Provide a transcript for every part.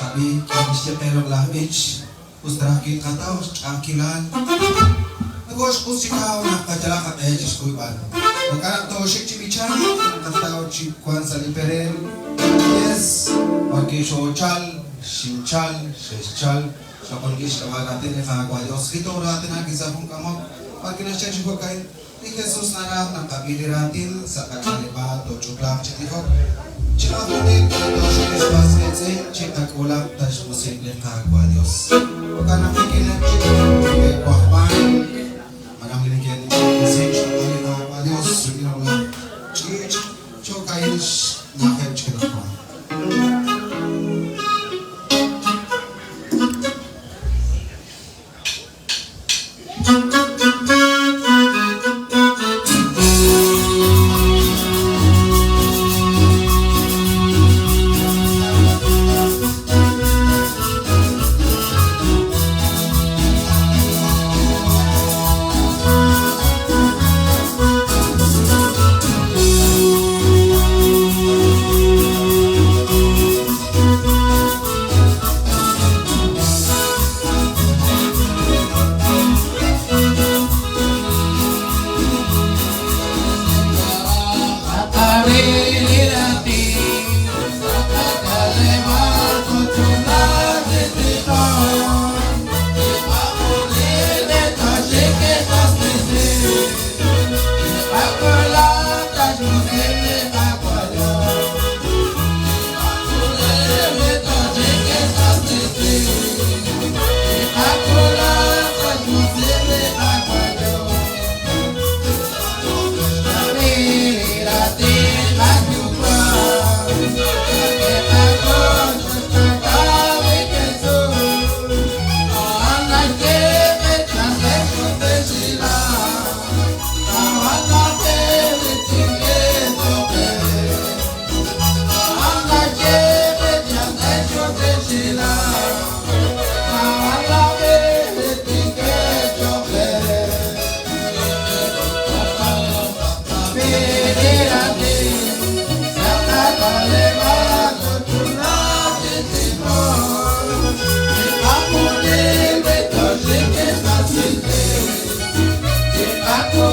labi, kinis pero lahich, usdrakin kataw, akilan. Nagos ko si kao na kadala ka edges ko iban. Magkanak to shik chimichan, kataw chip kwan sa liperen. Yes, magkisho chal, shinchal, sheschal. So kung gishawa natin ay kagwa Diyos, ito natin ang isa kong kamot. Pagkinasya siya ko kayo, ni Jesus na lang ng kapiliratil sa kakalipa to chuklak chitikok. Chikakunin ito siya Christmasetse, chikakulak tas musikling kagwa Diyos. Pagka nakikinig chitikok, kwakpan, manang ginigyan ni Sing, chikakulak kagwa Diyos, suginong lang. Chikayin nakay chitikok. Aku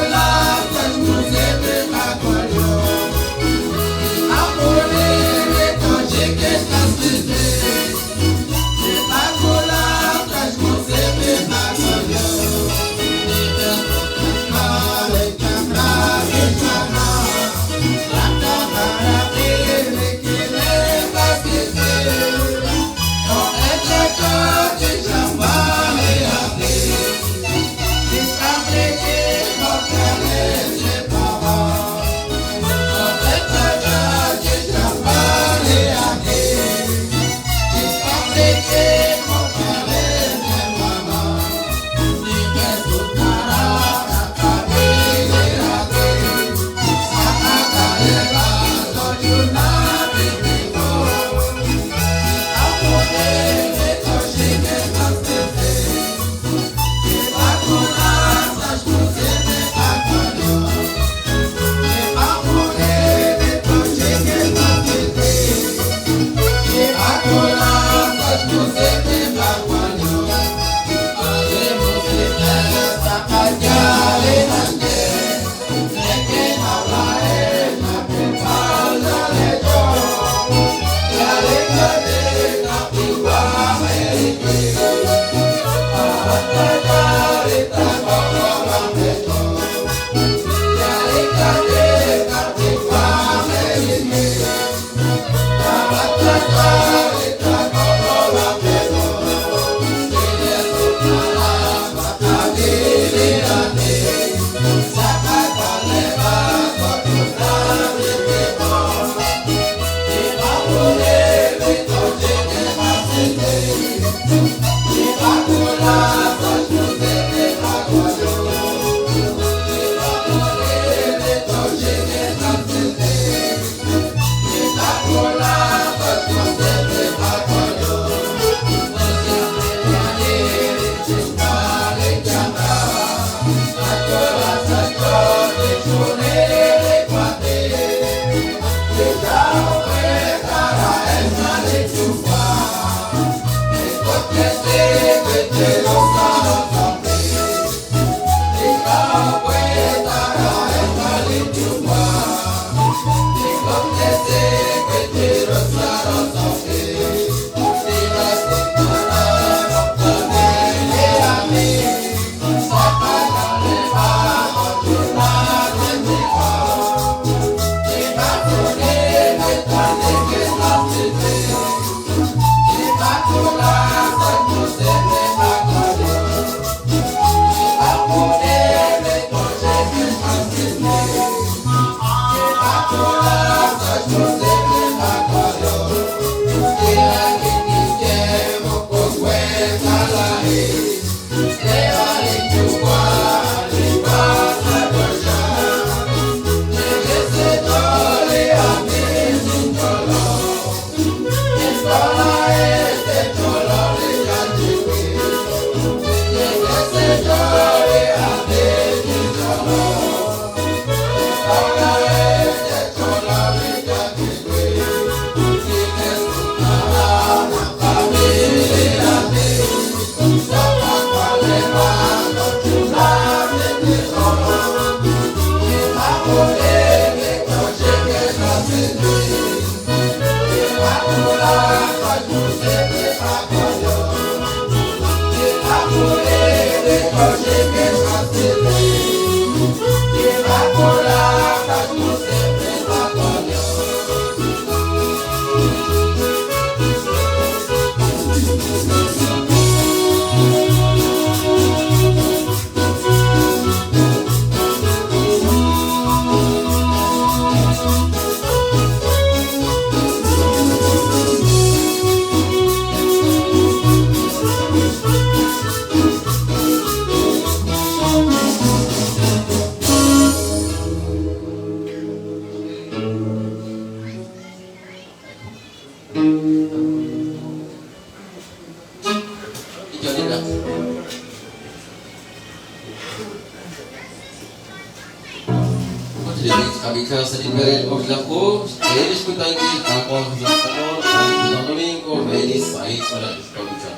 Kabika sa dinere o lapo, eles kutangi ako sa kanor, ang tanong ko very side para kabika.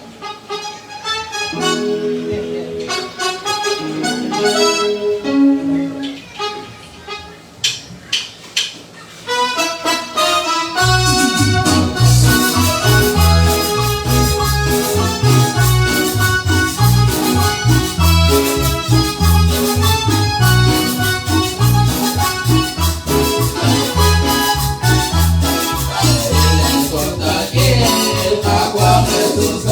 Agua, Jesús,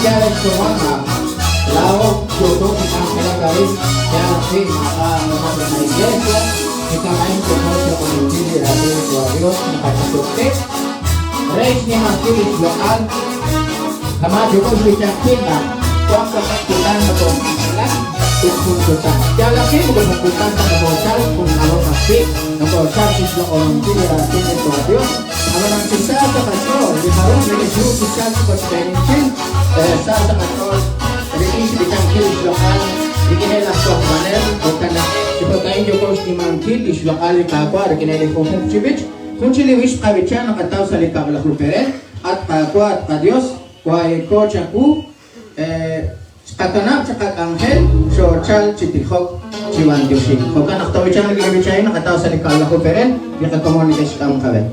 especiales como Lao, Yoto, Ángela Garín, ya sí, acá nosotros en la iglesia, que también conoce con el chile de la Dios, Nakachute, Reis ni Martiris local, Kama Yoto Vichakina, cuando capturan na po sila, ipuntutan. Kaya laki mo kung maputan sa nabosal, kung ano kasi, nabosal sila o ng chile de la Dios, ang mga sisa sa pastor, di harong religiyo sisa sa pagkainin, sa pastor, religiyo di kangkil lokal, di kinilang sa manel, o kana, si pagkain yung kos ni mangkil, is lokal yung kakwa, di kinilang kong Chibich, kung siliwis kabitsa, nakataw sa likab la kruperen, at kakwa at kadyos, kwa ko chaku, katanap sa kakanghel, so chal chitihok, chiwan diyosin. Kung ka nakatawi siya, nagigabit siya, nakataw sa likab la kruperen, di ka komunikasyon kang kawin.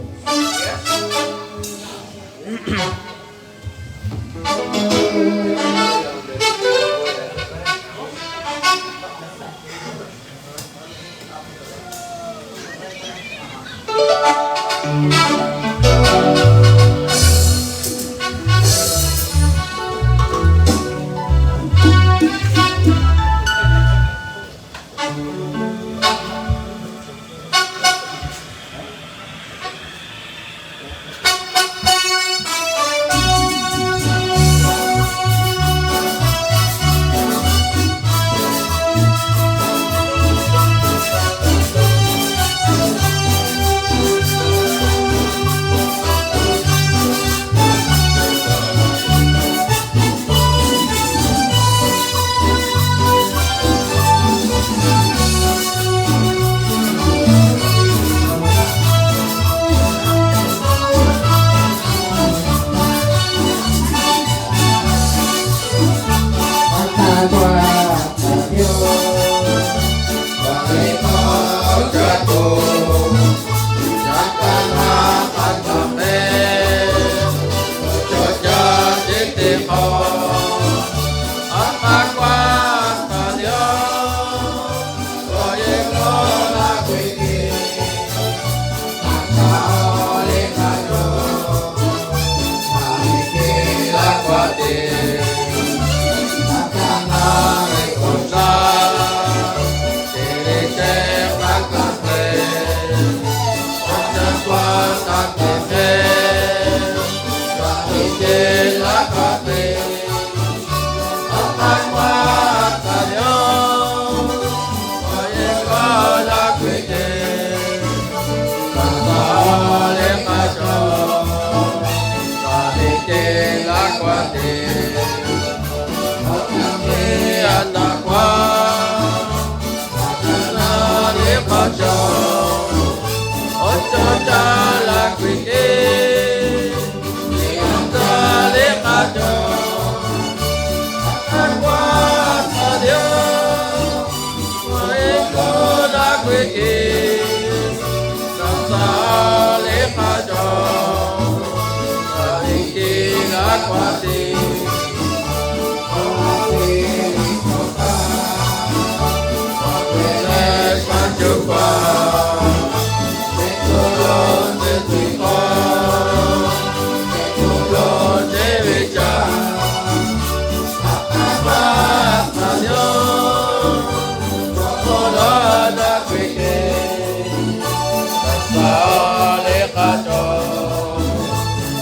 Saleh kacau,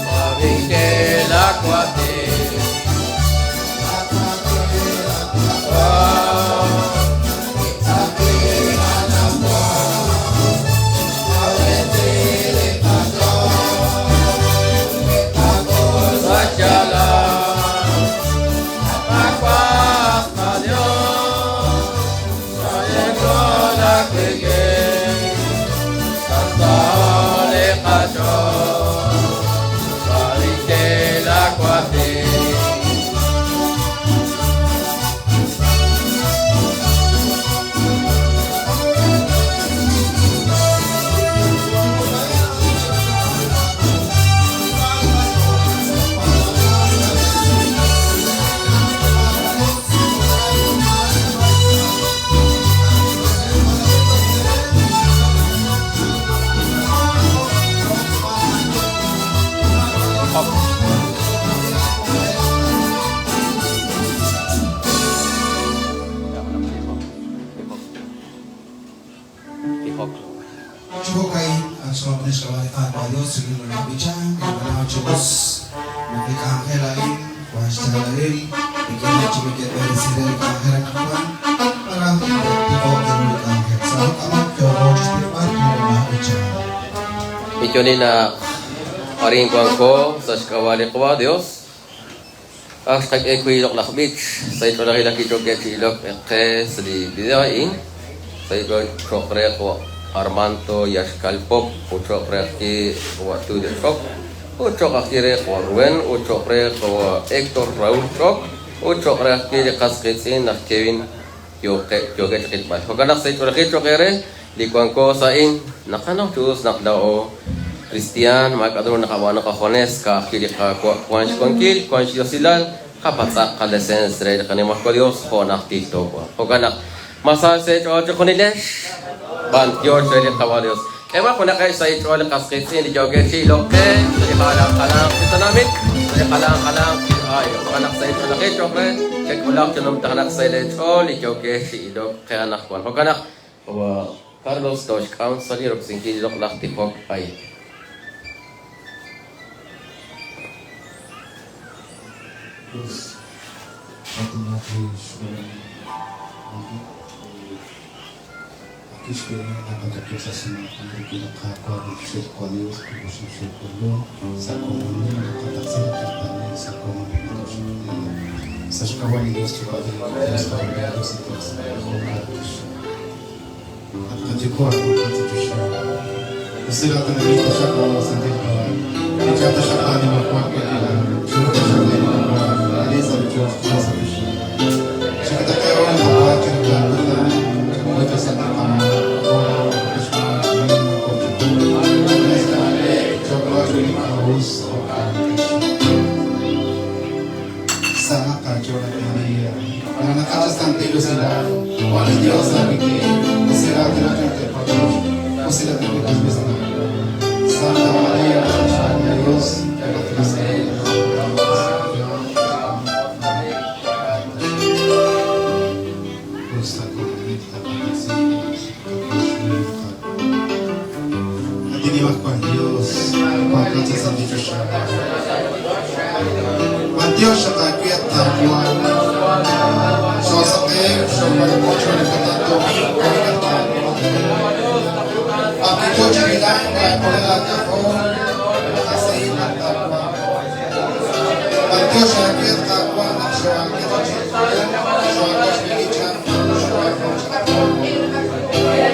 mari ke lakwati. sobrang kawalikan ko Diyos, sige mo na bichang, mga Diyos, nakikakelain, kuhasalain, ikinit chumikit dari siril kaheran kapan, para tiko gano'n kahir. Sa kamag ko, Diyos Pipat, mga bichang. Ito ni na paring ko sa kawali ko Dios. Ang kag ekwilok na beach. Sa ito na kilaki ko ketilok ke sa di bidain. Sa ito chokre ko Armanto Yaskalpop. O chokre ki waktu de chok. O chok akire ko Ruben. O chokre ko Hector Raul chok. O chokre ki de kaskitsin na Kevin Yoke chikitmas. Pagkanak sa ito na kichokere. Likuan ko sa in. Nakanaw chus nakdao. Christian, makadro nakawana ka Jones, ka kili ka kuan kil, kuan silal, kapatsak ka lessons red kanimo ko Dios ko naktito ko. Pagana masase cho konilesh. Ban George red ka Dios. Ewa ko na kay sa ito ang kaskitsin di joge chilo ke, sa kalang kita namin, sa kalang ay anak sa ito laki choke, kay ulang tunong tanak sa ito di joge chilo kaya anak ko. Pagana Carlos Dodge Council Europe singki dok naktipok ay Terus satunya Aqui esperando a banda que essa semana que não cacau do ser colheu o seu colheu sa comunidade na contação também sa comunidade sa kawali Deus te pode essa obrigado se tu se a de cor a de chão você lá tá na lista já com a santa e já tá chamando uma coisa que ela junto com a beleza do Deus nossa bicha chega até agora na parte da muito essa sana kacau dia. Karena kacau santai sila, oleh Dios lagi ke, sila tidak terpakai, sila tidak bisa. Santa Maria, Dios, tidak bisa. Dosa komunitas Nanti dimakan Dios, makan sesuatu yang Dios siya kaya tapuan. So sa kayo, so mag-culture na katato, ang ito siya bilang kaya pala ako, nakasayin ang tapuan. Ang Dios siya kaya tapuan, ang siya ang ito siya, so ang Dios bilichan, so ang Dios tapuan.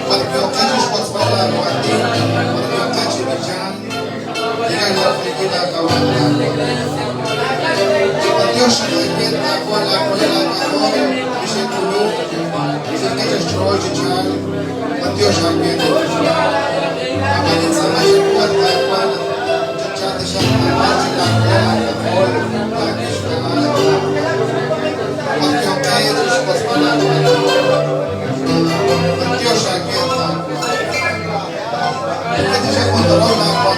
Ang Dios kaya siya pala ako atin, ang Dios kaya siya bilichan, hindi ka ginagawa na. Dios siya nagkita ako lang ako, siya tulog, siya kaya George Chan, ang Dios siya nagkita. Ang sama siya buwan ako, chachata siya siya ako, lagi siya ang Dios kaya siya pala ako, ang Dios siya nagkita ako. Kaya siya kontrol na ako,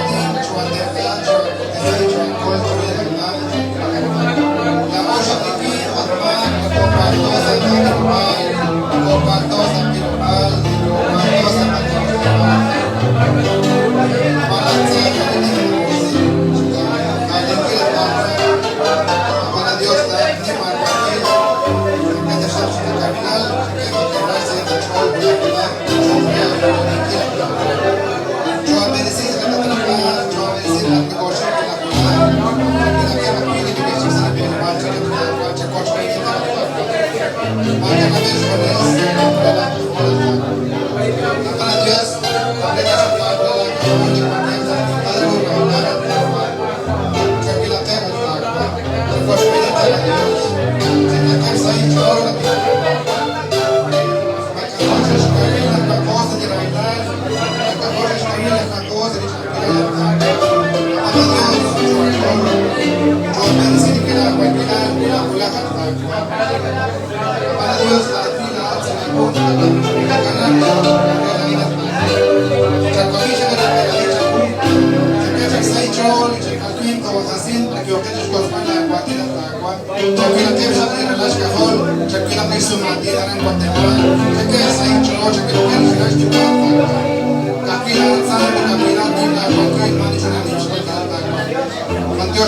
Kaki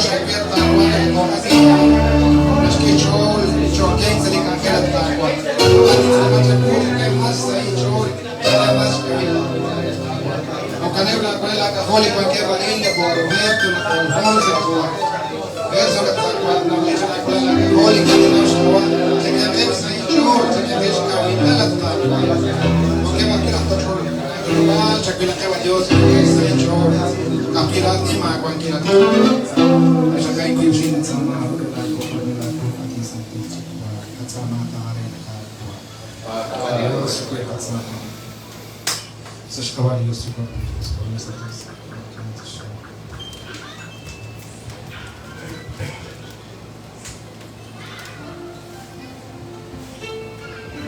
شكيت تاكوا المواسي نشكي شغل شوكين سليك أكلت تاكوا أنا تقول كيف هسه يشغل أنا بشكي وكان يبلغ كل كاثوليك وكيف أنين بورميت والفونسي أبوه eso que está cuando me dice la escuela católica de los jóvenes se que ves ahí yo se que ves caminar la tarde porque va a quedar todo lugar se que la que va Dios que es ahí yo capira ni más cualquiera eso que hay que ir sin sama Dios que es sama se escapa Dios que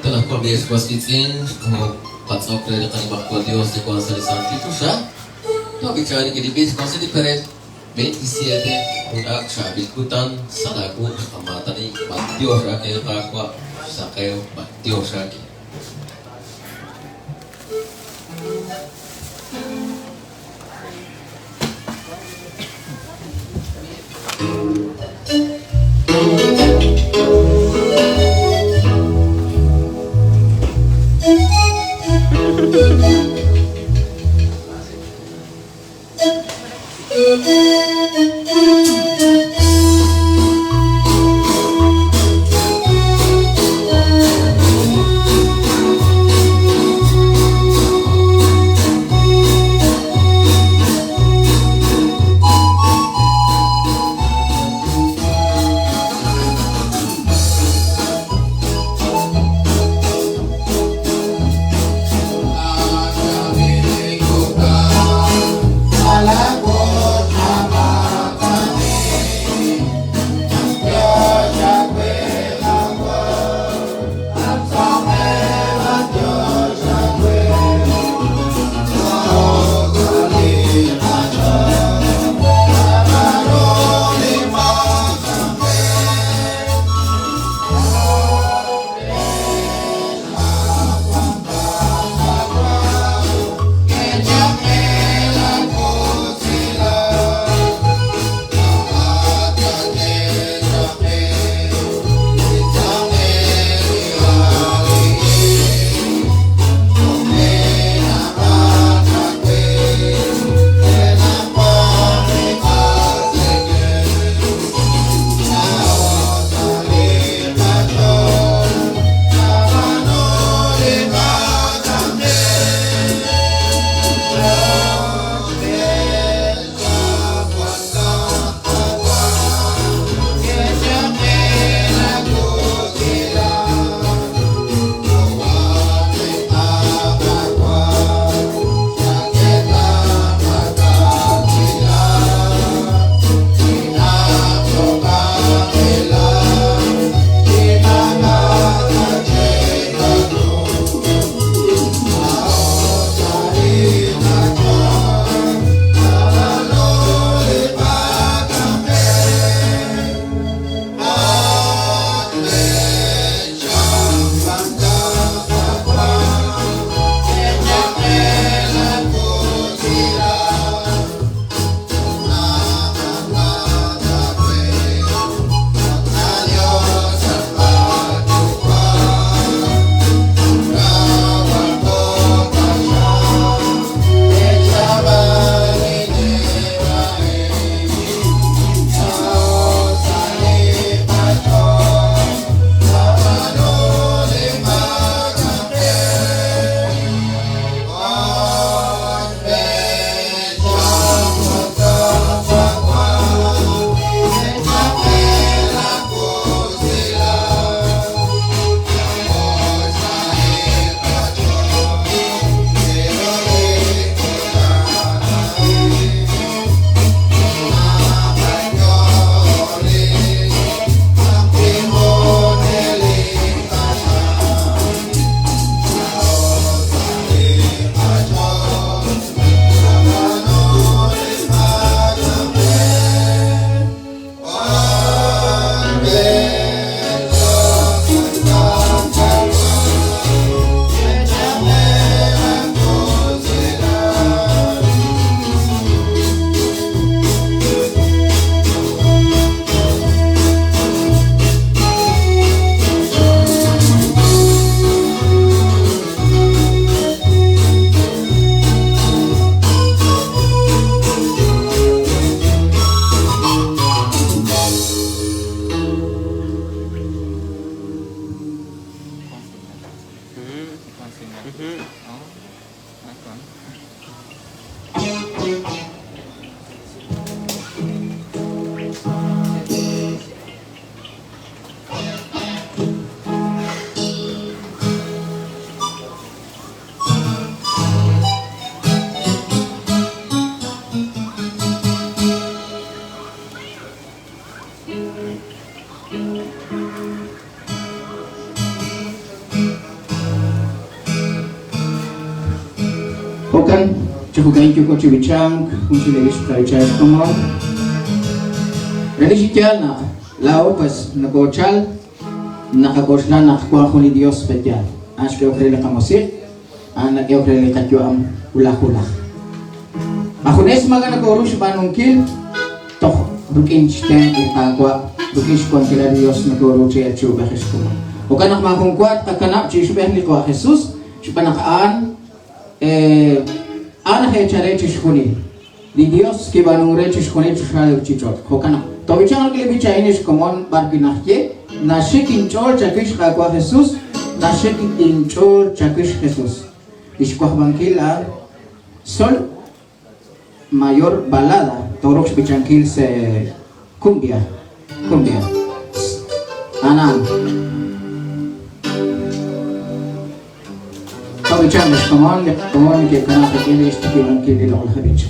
Telah kau biasa kuas kitchen, kamu patau kerja kan bakal Dios di kuasa di santi tu sah. Tu bicara ni bis kuasa di peret. Ben isi ada undak sabil kutan sadaku amata ni Dios rakyat kakwa sakeu Dios rakyat. Chukugain chuko chibichang, kung sila is kaichas kumon. Religial na lao pas nagochal, nakagosla nakakuha ko ni Dios pedyan. As kayo kreli kamosik, nagyaw kreli katyo ang ulak-ulak. Ako nes mga nagorus panungkil, tok bukin chiten ikagwa, bukin shkon kila Dios nagorus siya chubah kumon. O kanak makungkwat kakanap chishubah ni ko Jesus, shpanakaan ana hechare chishkuni. Di Dios que banung re chishkuni chishale chichot. Kokana. To bichang kile bichainish komon barginahye na shikin chor chakish kakwa Jesus, na shikin chor chakish Jesus. Ishkwah bankila sol mayor balada. Torox bichankil se cumbia. Anan. To bichang komon ke kana kile istikiman kile lol habich.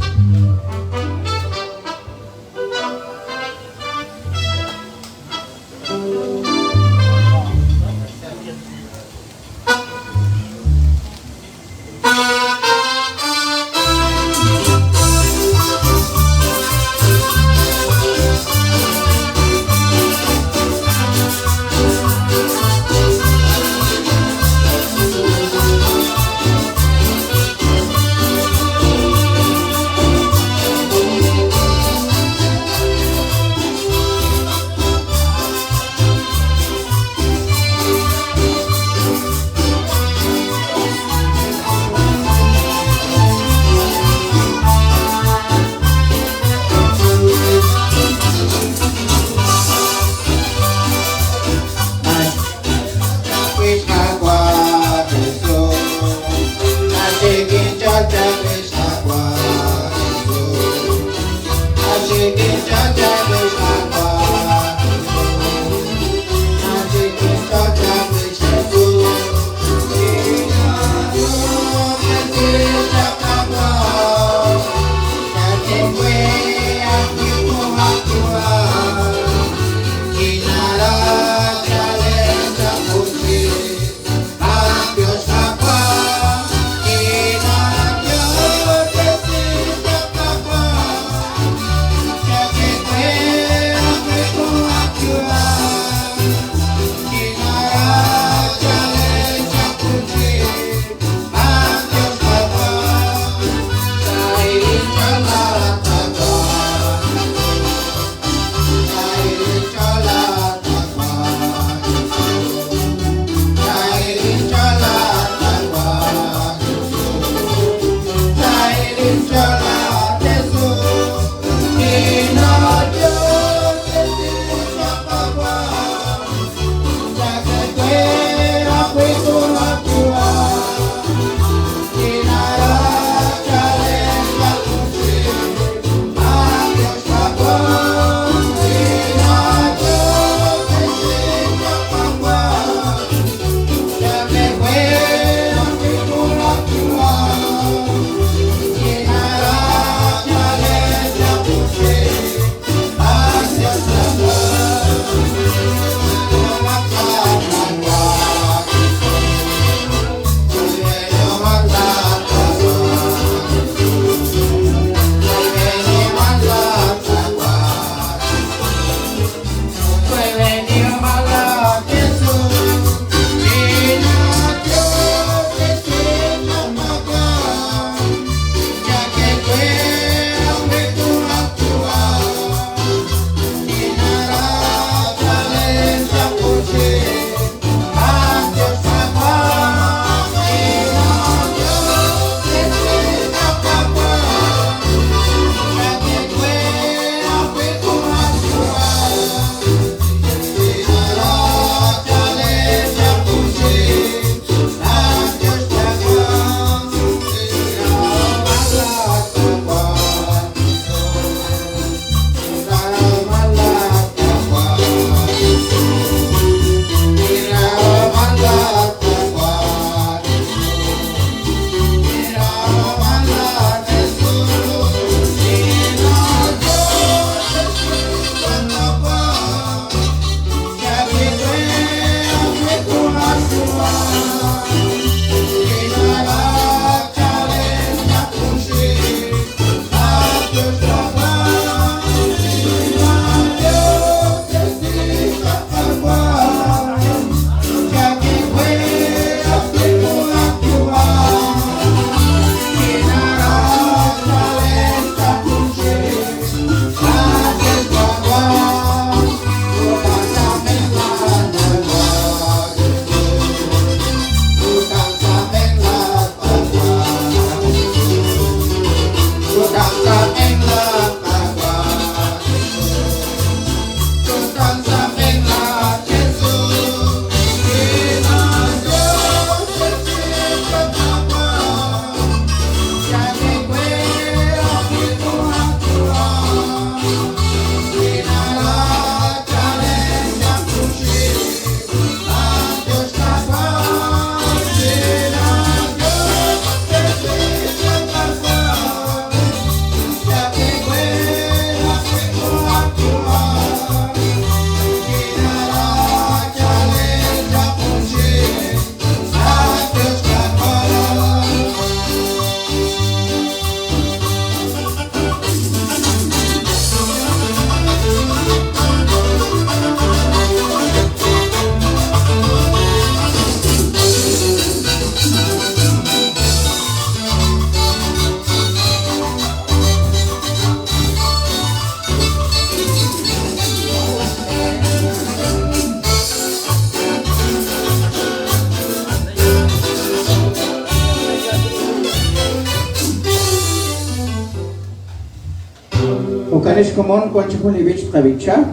Banis kumon kwancha kulibich kabicha,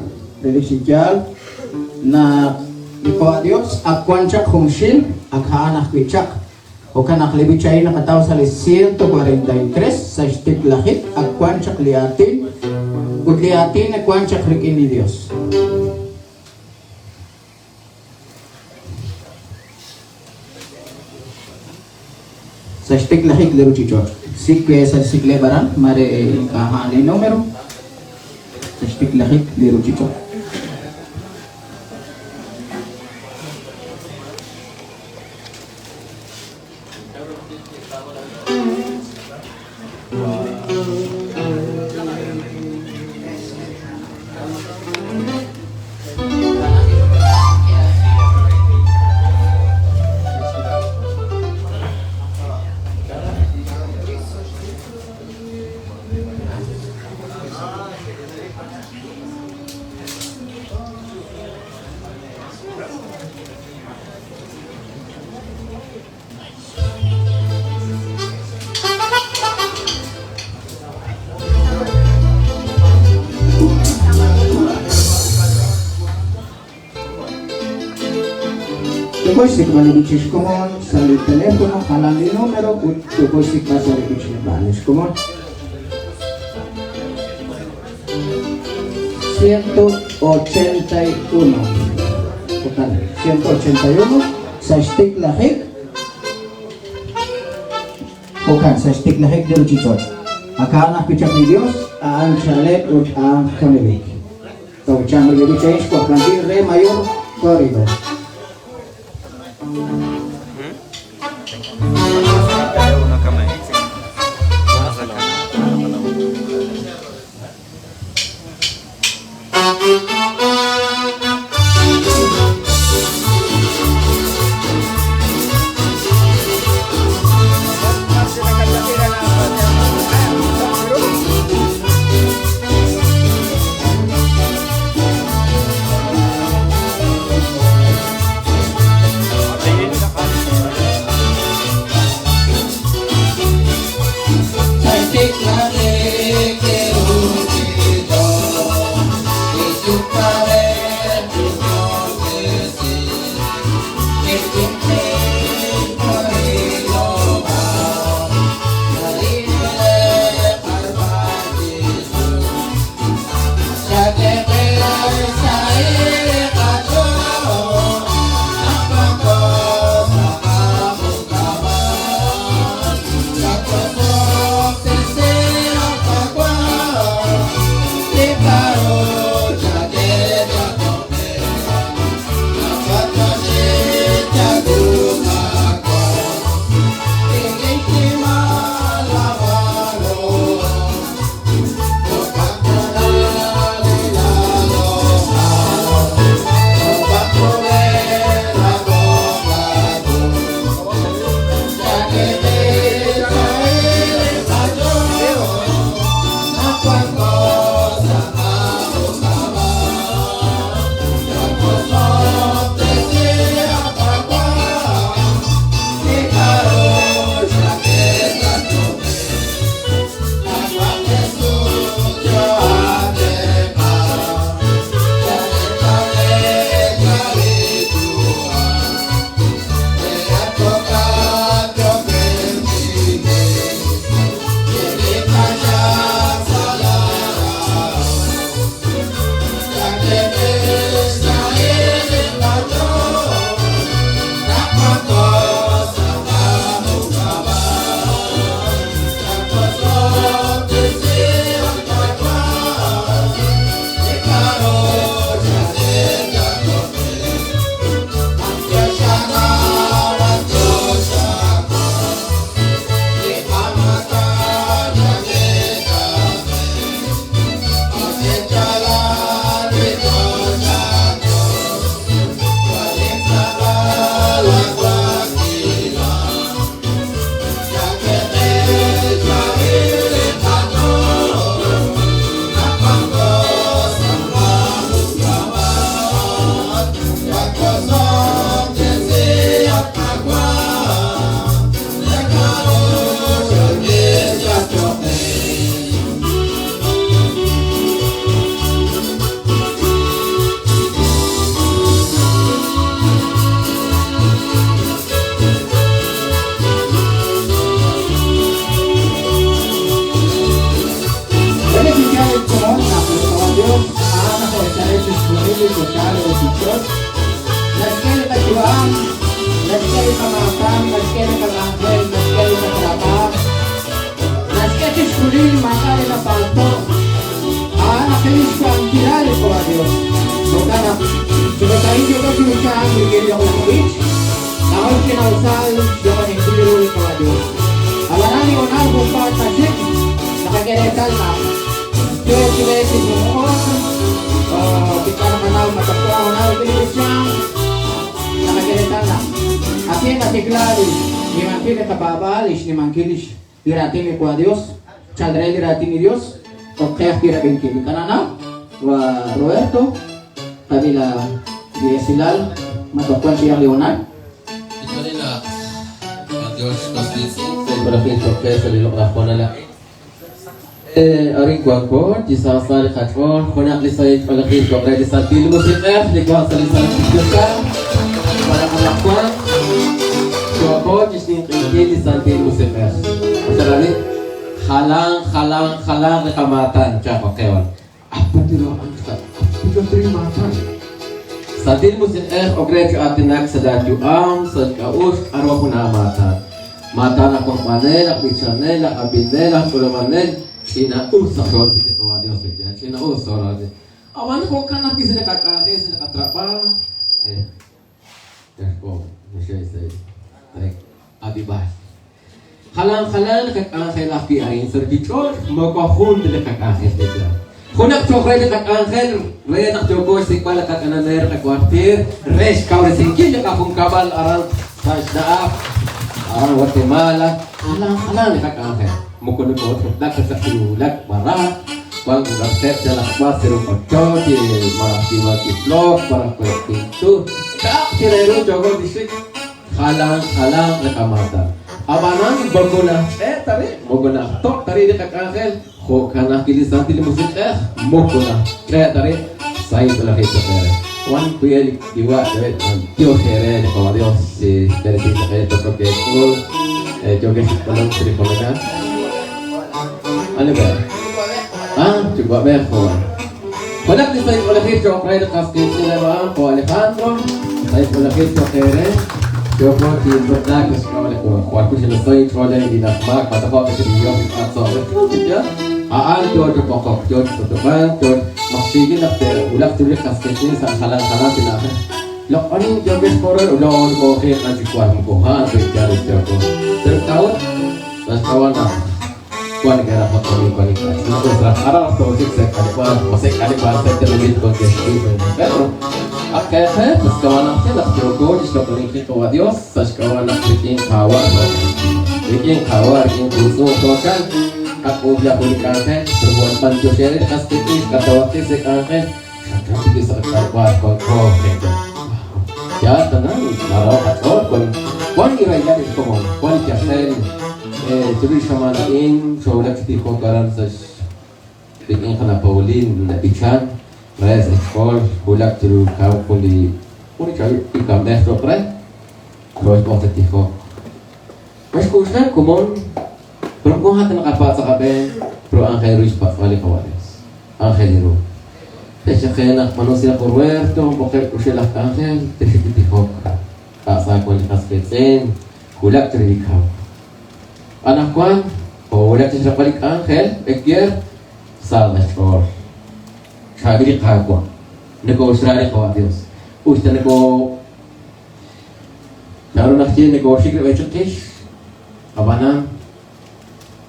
religial na iko a Dios ak kwancha kumshil ak haanak bichak. O kanak libichay na kataw sa 143 sa stik lahit ak kwancha liatin. Udliatin na kwancha krikin ni Dios. Sa stik lahit lero chichor. Sikwe sa sikle baran mare kahani numero. Sa stik lahit lero chichor. Depois se kmalibichis komon sa telepono kanan ni numero depois se kmalibichis na balis komon 181 total 181 sa stick lahik bukan sa stick lahik del chichot akana pichak ni Dios ang chalet ut ang konibik to chang libichis ko kanti re mayor corridor. Nagkali ka matang, nagkali ka angel, nagkali ka trapa, nagkali sulit, makali na palto. Nakalis ko ang kilali ko a Diyos. Magkana, sumatahin niyo ko sinusahan, bigyan ako ng witch. Nakal kinausal, siya ka ng kuliruli ko a Diyos. Alanani ko na kung partnership, nakakiretal na. Diyos sinesis mo ko, kita na kanal, matapwa ko na, Pilipisyang, nakakiretal na. At yan natiklali, ni mangkilis kababalis, ni mangkilis, dirating ko a Diyos, chadre dirating ni Diyos. Kaya kira bengkini kanana wa Roberto kabila di Silal matukuan siyang Leonard. Ito nila George Costizzi sa ibarapin choke sa lilok na ko nala. Aring ko di sa sali katron konak li sa ibarapin choke di sa film musik di ko sa lisan picture para malakwan choke di sa film musik masalani halang kekamatan cak okewan apa tiroan cak apa terimatan sadil musim ogre atinak sedaju sedkaus arwah punamatan mata nak panel nak bicara nak abinel nak pulamanel cina usahol bikin tuan Dios bikin cina usahol aja awan kok kan nanti sedekat kaki sedekat terapa kok masih saya baik abibah halang-halang dekat angkel laki arin sergicor makahun dekat angkel saja. Kunak cokre dekat angkel, renak joko sikpal dekat ananer dekat kuartir, res kau resingkin dekat kampung kabal arang sajdaaf, arang Guatemala, halang-halang dekat angkel. Mukun kot dak sesulat marah, bang udah set jalan apa seru kocok di marah di blok, marah pintu, tak kira joko disik halang-halang dekat mata. Abangan baguna tari baguna tok tari dekat angkel ko kana kilisan til musik moguna tari sai telah itu kere wan kuel diwa dewet tio kere ko Dios si dari sini saya tetap ke school joget pelong tri pologan ane ba coba ber ko pada kisah oleh itu kere dekat sini ba ko Alejandro saya oleh itu kere Joko di berdak sekolah ko. Waktu selesai sekolah di Nasmak, pada waktu dia atau ya. Jod pokok jod teman jod masih nak ulang tulis kasih salah-salah tidak. Lok ani jod sekolah ulang ko nanti kuat ko cari Joko. Tertahu kawan kuan negara foto ni kuan ikan. Nah, arah to sik sekali masih kali bahasa terlebih kongsi. Pero akhirnya kawan aku lah Joko di sekolah ini kawan Dios, kawan aku bikin kawan busu kan aku biar berikan berbuat bantu share kasih kata waktu sekarang kata bisa kawan kontrol ya tenang kalau kontrol kuan kira jadi komon kuan kiasen jadi sama lain soalnya kita kokaran bikin kena Paulin bicara Res ekol kulak jeru kau kuli cari ikam deh sopre terus positif kok. Mas kusna kumon perempuan hatan apa sakabe pro angkel ruis pak kali kawanes angkel jeru. Sesekena manusia korwer tu pokok kuselah angkel positif kok. Tak saya kualitas kesen kulak jeru kau. Anak kuan kulak jeru balik angkel ekyer salah skor. Sabili kagwa neko Australia ko Dios usta neko naru nakje neko sikre wechekish abana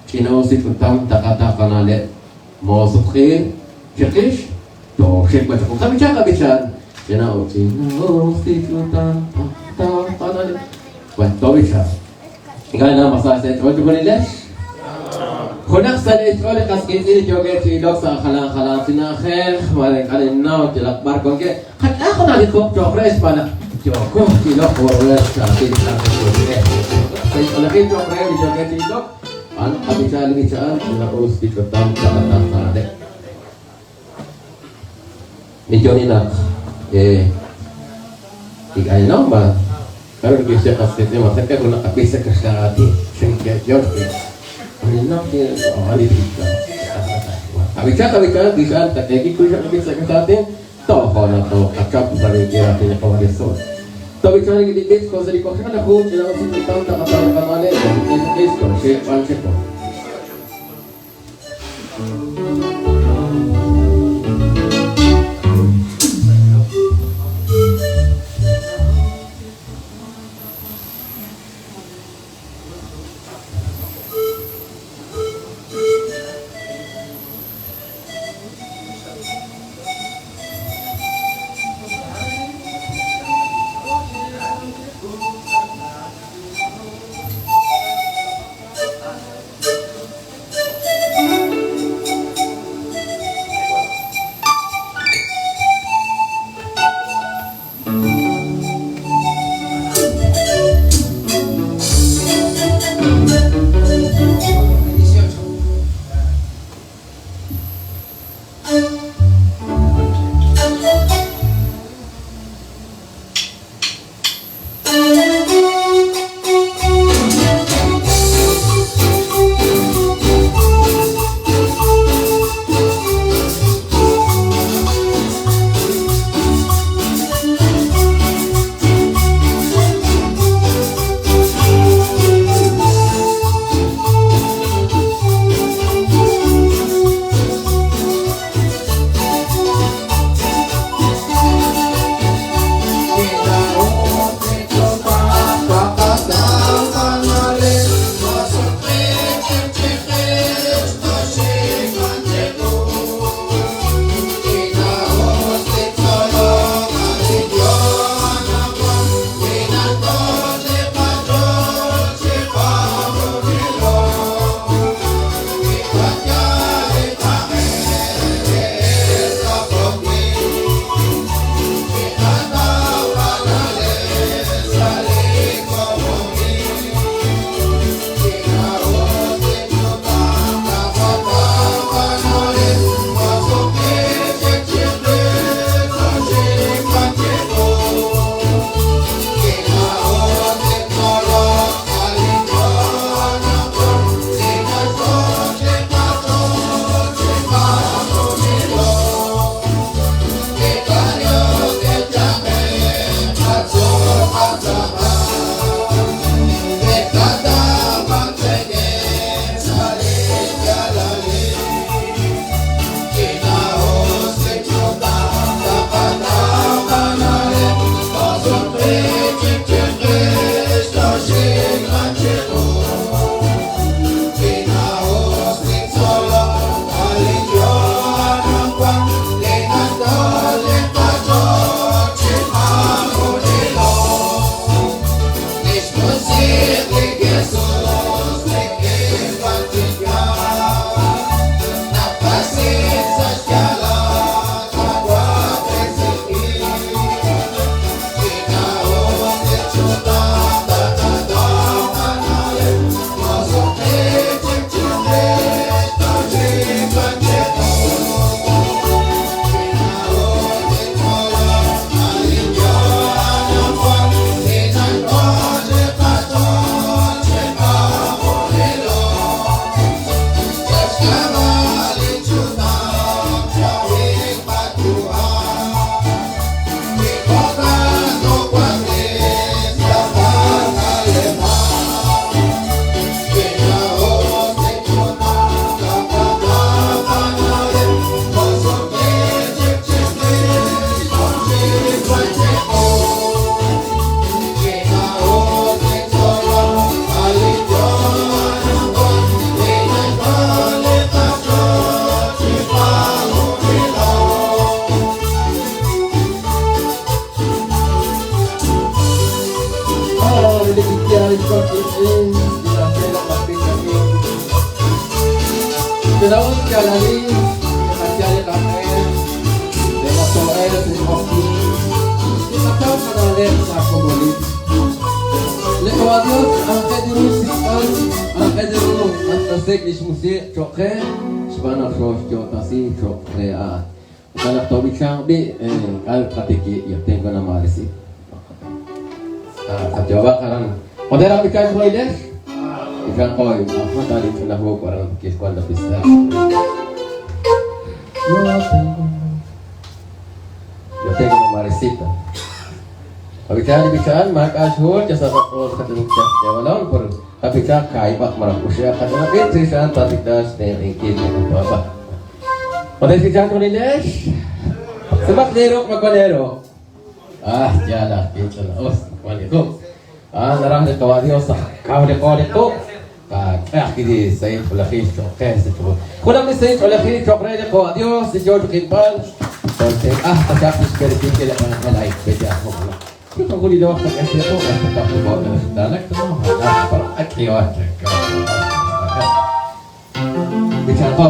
kino sikutam takata kanale mo sukhe chekish to shek baca ko kami cakap bicara kena kino sikutam ta kanale buat to bicara ingana masa saya coba nilesh Konak sana sekolah kasih ini juga cilok sa halang sinakher, mereka ada nau cilak barkong ke. Kan aku nanti kok cokres pada Joko cilok warles kasih sinakher juga. Saya sekolah ini cokres di joget cilok, an kami cari bicara cilak urus di ketam catatan sana. Ni Johnny nak, tiga nombor. Kalau bisa kasih ini masa kan guna bisa kesehati, sehingga jauh. Enak dia, ada tiga. Bicara bisa tak lagi kuliah bisa kesehatan. Tahu kalau tahu kacap dari dia artinya kalau dia sol. Tapi cari di case kalau dari kau kan aku bilang sih kita tak akan kemana di case kau share pancet kau. Tenemos que a la ley hacia la fe de la soberanía de Dios y sacamos a la ley para comunidad. Lewat angkadurus angkadurus antasek ismusi chokhe sebana shosh jotasi chokrea. Kalau tahu bicara bi kalau katiki ya tengok nama resi. Jawab karena modern bicara boleh. Ikan koi, apa tadi kena bawa orang kis kuanda bisa. Ya tengok nama resi tu. Kabitaan, makashur, jasa rakor katulog siya. Jawalan, por kabitaan, kaipak marapusya, katunapin, sisan, tatikdas, nengkin, apa. Pada si Janto Nilesh, sebab derok magbanero. Jalan, gitu lah. Waalaikum. Narang de kawadiyos, kau de tu. Kini saya pelakih cokres itu. Kuna ni saya pelakih cokres de kawadiyos, sejauh kimpal. Konten tak sekali pikir yang lain beda aku. Kita guli doang tak kasih tu, tak bawa dalam tu. Ada para akibat. Bicara apa?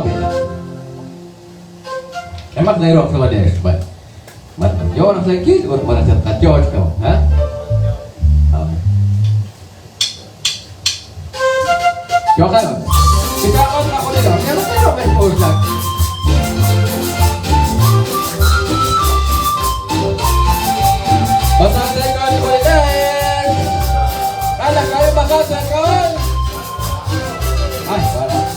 Emang nerok sama dia, sebab macam jauh orang sakit, orang merasa tak jauh kau, ha? Jauh kan? Kita orang aku ni dah, yang mana nerok ekspor lagi? Pasal sekali boleh dah. Kalau kau bakal sekali, barang.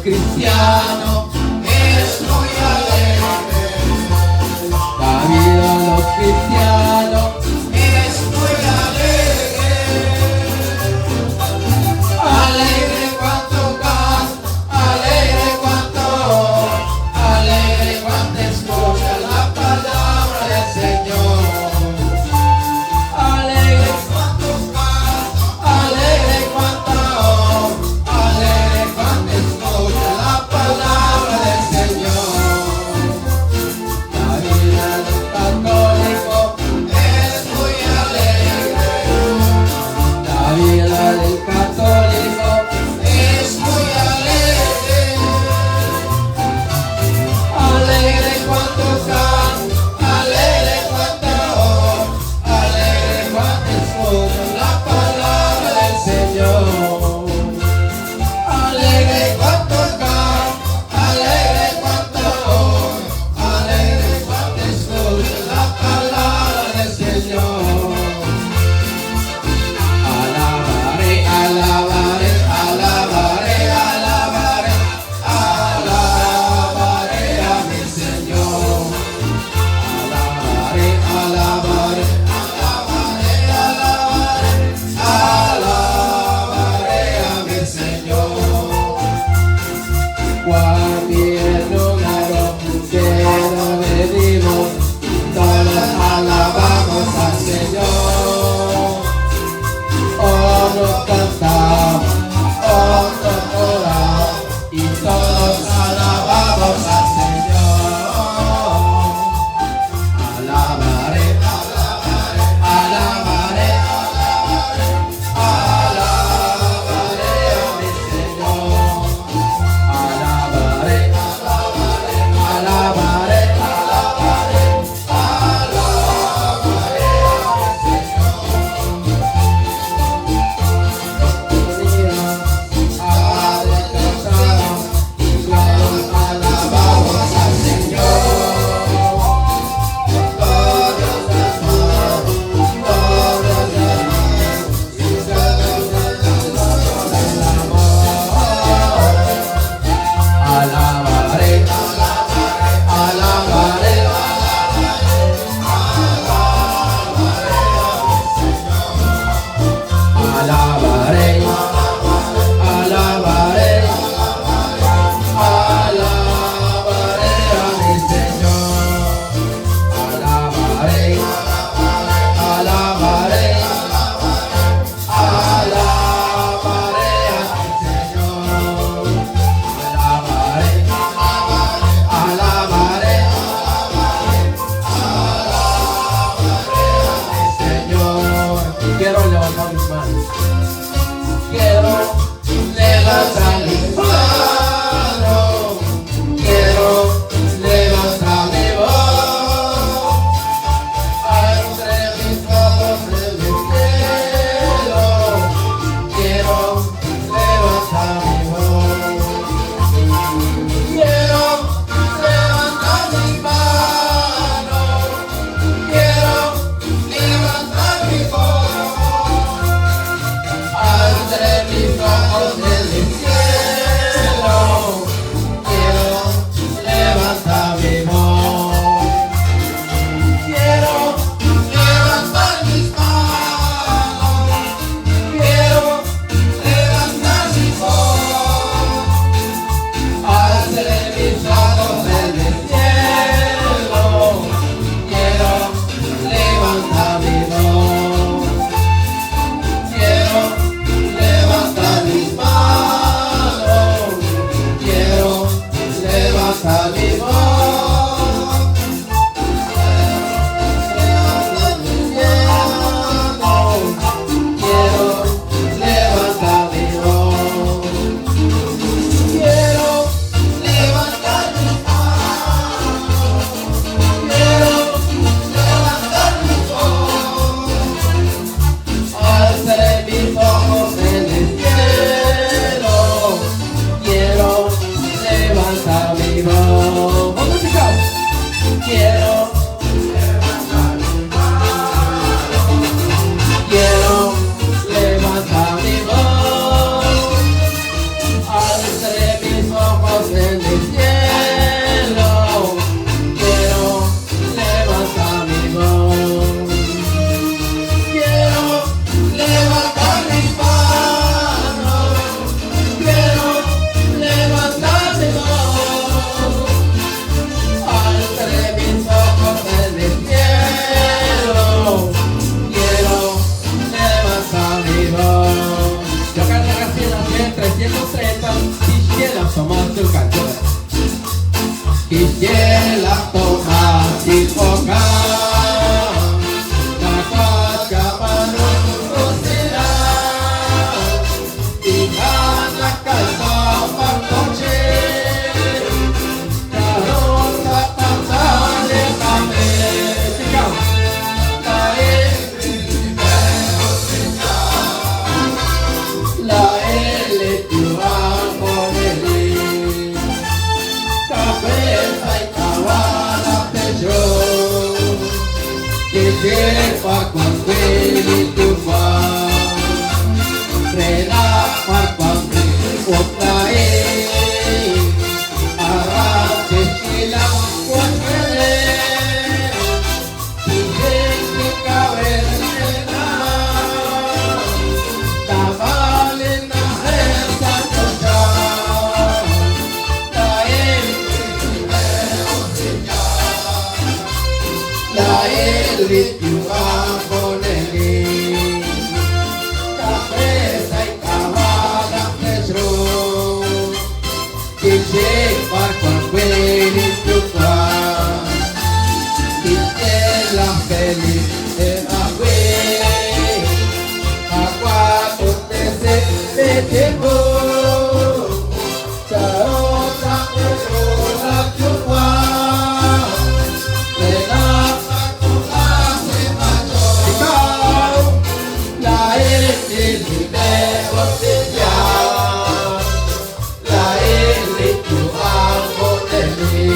cristiano es muy alegre. La vida de los cristianos es alabaré, alabaré, alabaré a mi Señor, alabaré, alabaré, alabaré a mi Señor, alabaré, alabaré, Señor. Quiero levantar mis manos. Quiero levantar mis manos. Quiero levantar mi voz. Entre mis ojos en el cielo. Quiero levantar mi voz. Quiero levantar mis manos. Quiero levantar mi voz. Entre mis ojos en el cielo, quiero levantar mi voz. Quiero levantar mis manos. Quiero levantar mi voz. Entre mis ojos en el cielo, quiero levantar mi voz. Quiero levantar mis manos, quiero levantar mi voz, levantar mis manos, quiero levantar mi voz, quiero levantar mis manos, quiero levantar mi voz. Alzaré mis ojos en el cielo, quiero levantar mi voz. Vamos, chicos. Quiero levantar mi mano, quiero levantar mi voz. Alzaré mis ojos en el cielo, quiero levantar mi voz. Quiero levantar mis manos, quiero levantar mi voz. Alzaré mis ojos en el cielo, quiero levantar mi voz. Jag kan lägga sedan till 330 Kishela tomater kantor Kishela tomater pokar Dapat kapanun usira Ihanak kalpapak koche Kahon kapatale kame Sikap La ele tuang poneli Cabeza y cabana pecho Que sepa cuando el tufa Rena par cuando otra Arate chila cuatro Y gente cabeza Tabalen na esa cosa La élite va con el cabeza y cabana pecho que sepa cuando el tufa y que la feliz en agua te se tiempo Sarota la tufa La élite tu amo de mí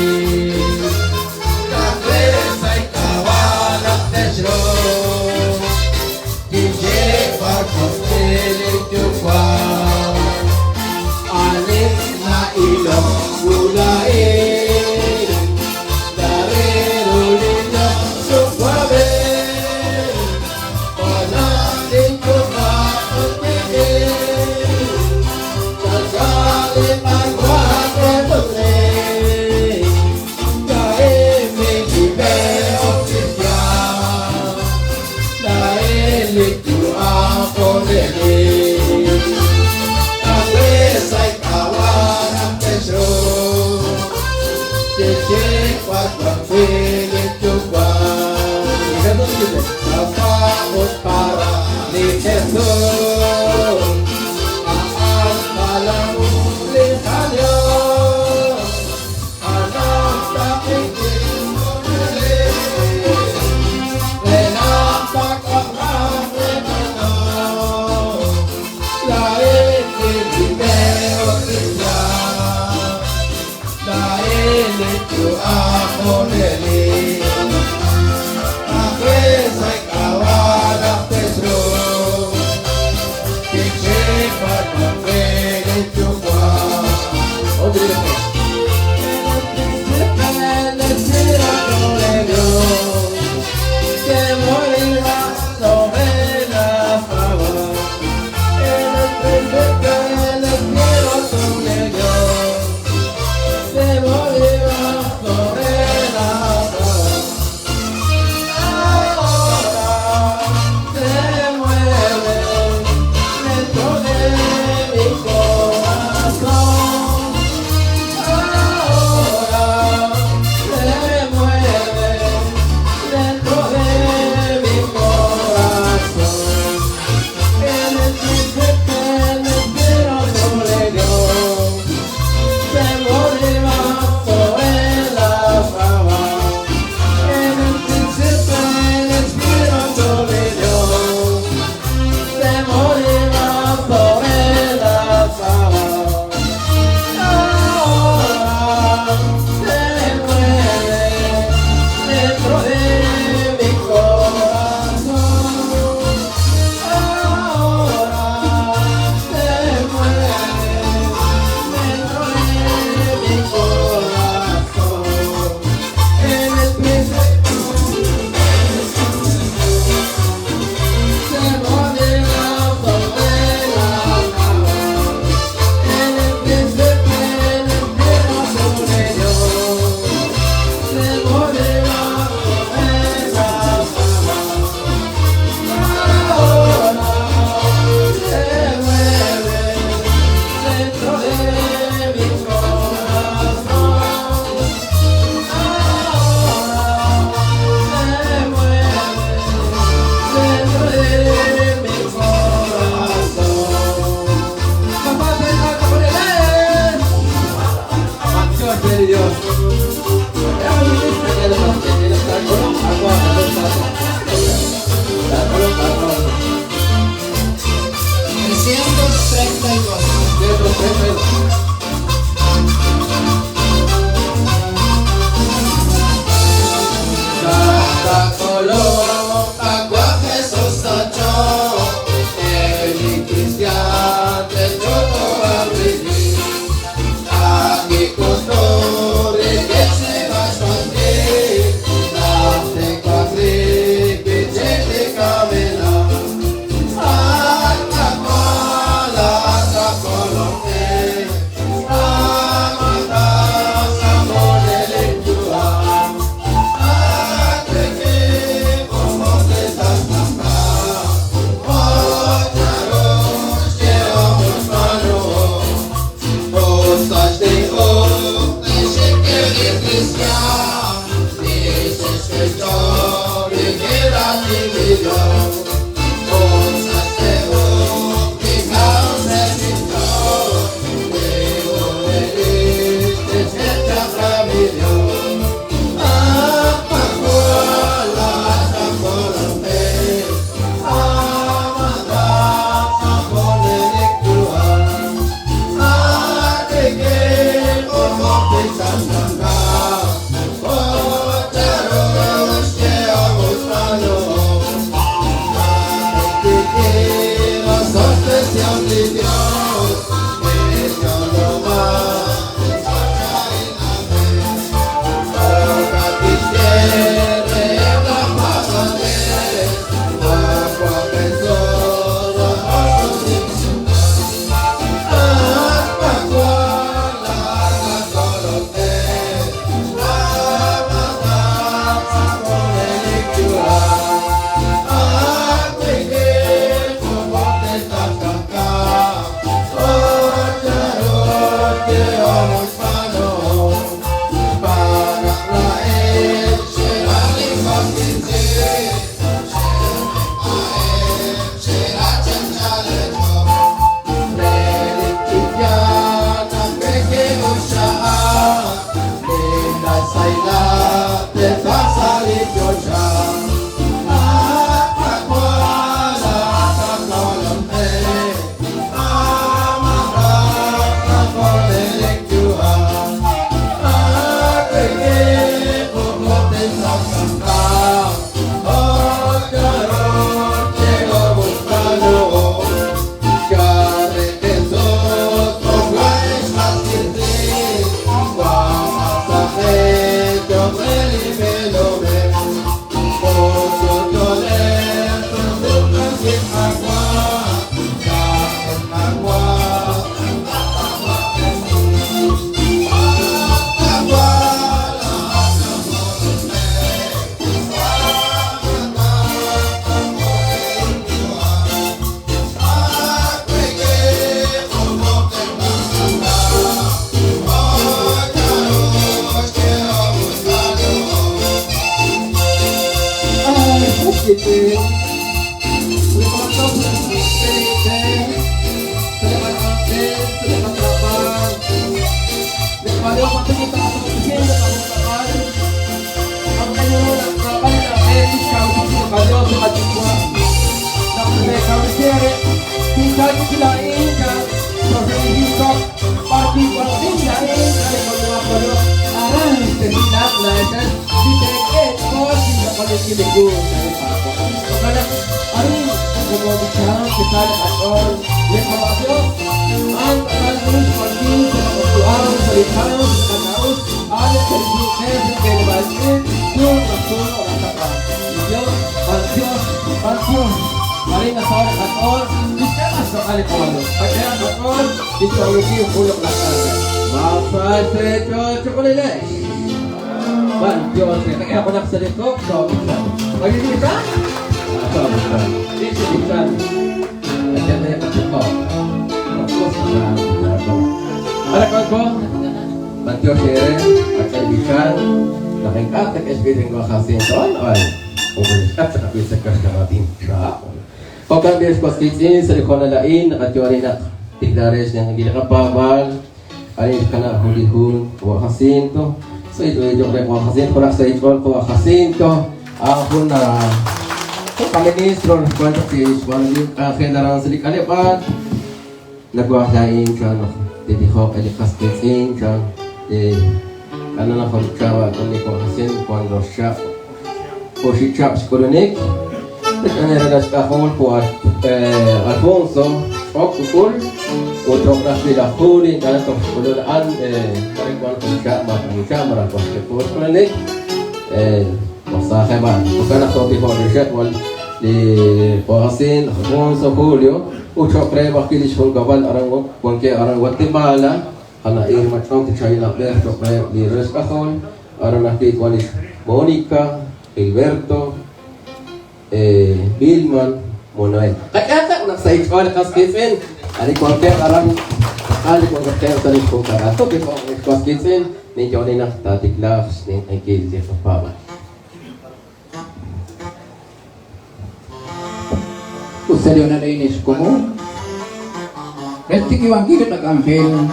Pilipin. Salamat po sa Pilipin. Salamat natin. Salamat naman. Nagpali ako kita sa Pilipin. Nakamustakan. Ang kayo nagkapan natin. Ikaw sa kayo sa katikwa. Nakamay kami sere. Tinggal silain ka. Sa hihikap. Parti-parti silain ka. Mga aral, terminat na ito. Ditekit ko, hindi ko na siligo. Kaya, ari, kumabit siya, kita na aton. Yung kabasyo, ang kakalunod pagi sa kakutuan, sa litaw, sa kanaos, alat sa litunes, sa kailabasin, yung nagsuno, ang tapa. Yung, pansyo, ari na sa oras aton, hindi ka mas sa kalikawalo. Kaya aton, dito ang yung ulok na talaga. Mapasay chocolate. Ban, Diyos, kaya ako nakasalit ko, so, mag-isipan? So, isipan. At yan na yung ko. Tapos, alakon ko, Ban, Diyos, at kaibigan, nakingkat, nag-esbirin ko kasi ito, ay, overskat sa kapisag ka sa ating trapo. Pagkabiyas ko, skitsin, sa likon na lain, nakatiwari na, tiglares ng hindi nakapabal, ay ka na hulihun, wakasin to. So ito yung joke wakasin, kurak sa ito, wakasin to. Ako na pang-ministro ng quantities, walang kailangan sa likalipan. Nagwakain siya, titihok, edikaskitin siya. Ano na kung siya, kung di wakasin, kung ano siya. Po si Chap Skolonik. Nagkanaras ka kung po Alfonso, Okukul. Untuk nasi dahulu kan untuk puluhan perempuan kerja marah paspor ini masa hebat bukan aku di Indonesia di Brasil Alfonso Julio ucap reba kili sekolah kawan orang bangke orang Guatemala karena ini macam di China berto di Rescahol orang nanti kuali Monica Gilberto Bilman Monoel kaya nak saya sekolah kasih Ari kualker arang ali ko kualker tali ko karato befo ko kitchen ni Johnny na tatiklas ni Angel di papa. Usadio na inis ko mo. Resti kiwang nag-Angel.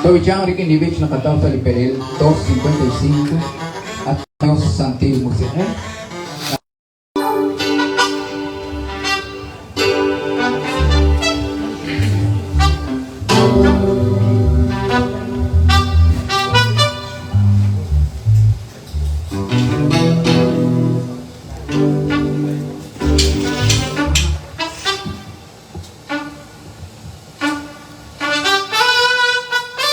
Tawicang rikin ibig na kataw sa Liperel, 255 at Santil Musik.